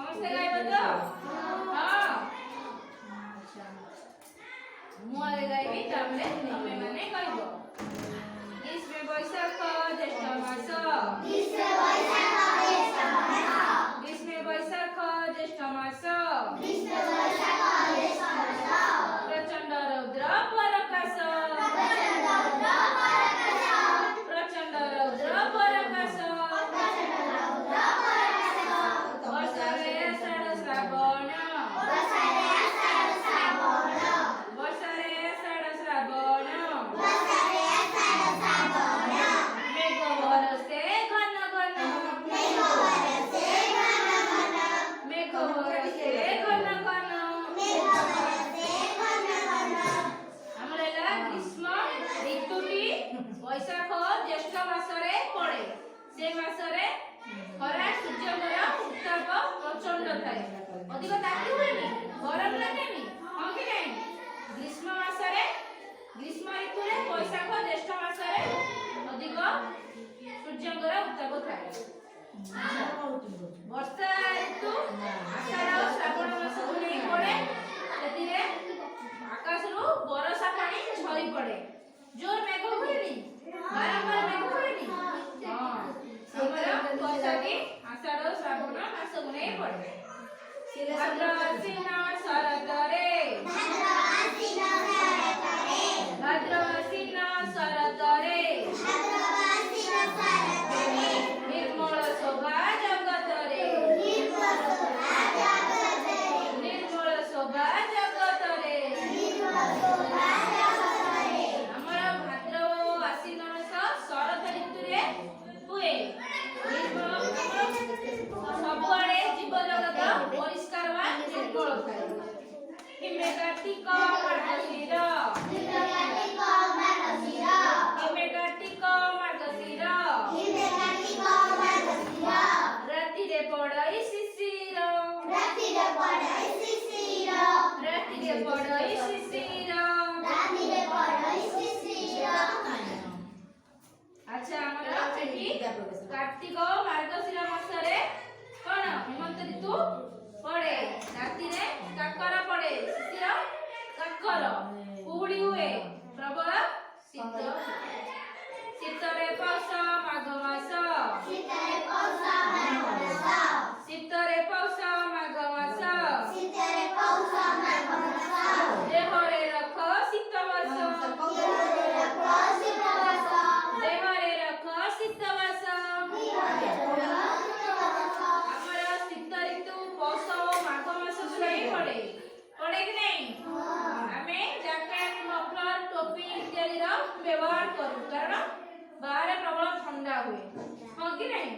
ସମସ୍ତେ ଗାଇବ ତ? ହଁ। ମୁଁ ଆଗେ ଗାଇବି ତାପରେ ତମେ ମାନେ କହିବ। ଗ୍ରୀଷ୍ମ ବୈଶାଖ ଜ୍ୟେଷ୍ଠ ମାସ, ଗ୍ରୀଷ୍ମ ବୈଶାଖ ଜ୍ୟେଷ୍ଠ ମାସ, ପ୍ରଚଣ୍ଡ ରୌଦ୍ର ପରକାଶ, ପ୍ରଚଣ୍ଡ ରୌଦ୍ର ପରକାଶ, ବର୍ଷାରେ ଆଷାଢ଼ ଶ୍ରାବଣ, ବର୍ଷାରେ ଆଷାଢ଼ ଶ୍ରାବଣ, ମେଘ ବରଷେ ଘନ ଘନ, ମେଘ ବରଷେ ଘନ ଘନ। ଆମର ହେଲା ଗ୍ରୀଷ୍ମ ଋତୁଟି ବୈଶାଖ ଜ୍ୟେଷ୍ଠ ମାସରେ ପଡେ। ସେ ମାସରେ ଖରା ସୂର୍ଯ୍ୟଙ୍କର ଉତ୍ତାପ ପ୍ରଚଣ୍ଡ ଥାଏ, ଅଧିକ ତାତି ହୁଏନି, ଗରମ ଲାଗେନି, ହଁ କି ନାହିଁ? ଗ୍ରୀଷ୍ମ ମାସରେ, ଗ୍ରୀଷ୍ମ ଋତୁରେ ବୈଶାଖ ଜ୍ୟେଷ୍ଠ ମାସରେ ଅଧିକ ସୂର୍ଯ୍ୟଙ୍କର ଉତ୍ତାପ ଥାଏ। ବର୍ଷା ଋତୁ ଆଷାଢ଼ ଶ୍ରାବଣ ମାସକୁ ନେଇ ପଡେ। ସେଥିରେ ଆକାଶରୁ ବରଷା ପାଣି ଝରି ପଡେ, ଜୋର ମେଘ ହୁଏନି, ବାରମ୍ବାର ମେଘ ହୁଏନି। ହଁ, ଆମର ବର୍ଷାଟି ଆଷାଢ଼ ଶ୍ରାବଣ ମାସକୁ ନେଇ ପଡେ। ଭାଦ୍ର ଆଶ୍ୱିନ ଶରତରେ, ଭାଦ୍ର ଆଶ୍ୱିନ ଶରତରେ, ନିର୍ମଳ ଶୋଭା ଜଗତରେ, ନିର୍ମଳ ଶୋଭା ଜଗତରେ। ଆମର ଭାଦ୍ର ଓ ଆଶ୍ୱିନ ମାସ ଶରତ ଋତୁରେ ହୁଏ। ସବୁଆଡେ ଜୀବ ଜଗତ ପରିଷ୍କାର ବା ନିର୍ମଳ ଥାଏ। ହିମେ କାର୍ତ୍ତିକ ମାର୍ଗଶିର, ହିମେ କାର୍ତ୍ତିକ ମାର୍ଗଶିର, ରାତିରେ ପଡ଼ଇ ଶିଶିର, ରାତିରେ ପଡ଼ଇ ଶିଶିର। ଆଚ୍ଛା, ଆମର ଏଠି କାର୍ତ୍ତିକ ମାର୍ଗଶିର ମାସରେ କଣ ହେମନ୍ତ ଋତୁ ପଡେ। ରାତିରେ କାକର ପଡେ, ଶିଶିର କାକର, କୁହୁଡି ହୁଏ, ପ୍ରବଳ ଶୀତ। ଶୀତରେ ପୌଷ ମାଘ ମାସ, ଶୀତରେ ପୌଷ ମାଘ ମାସ, ଦେହରେ ରଖ ଶୀତ ବାସ, ଦେହରେ ରଖ ଶୀତ ବାସ। ଆମର ଶୀତ ଋତୁ ପୌଷ ଓ ମାଘ ମାସକୁ ନେଇ ପଡେ, ପଡେ କି ନାହିଁ? ଆମେ ଜ୍ୟାକେଟ, ମଫଲର, ଟୋପି ଇତ୍ୟାଦିର ବ୍ୟବହାର କରୁ, କାରଣ ବାହାରେ ପ୍ରବଳ ଥଣ୍ଡା ହୁଏ, ହଁ କି ନାହିଁ?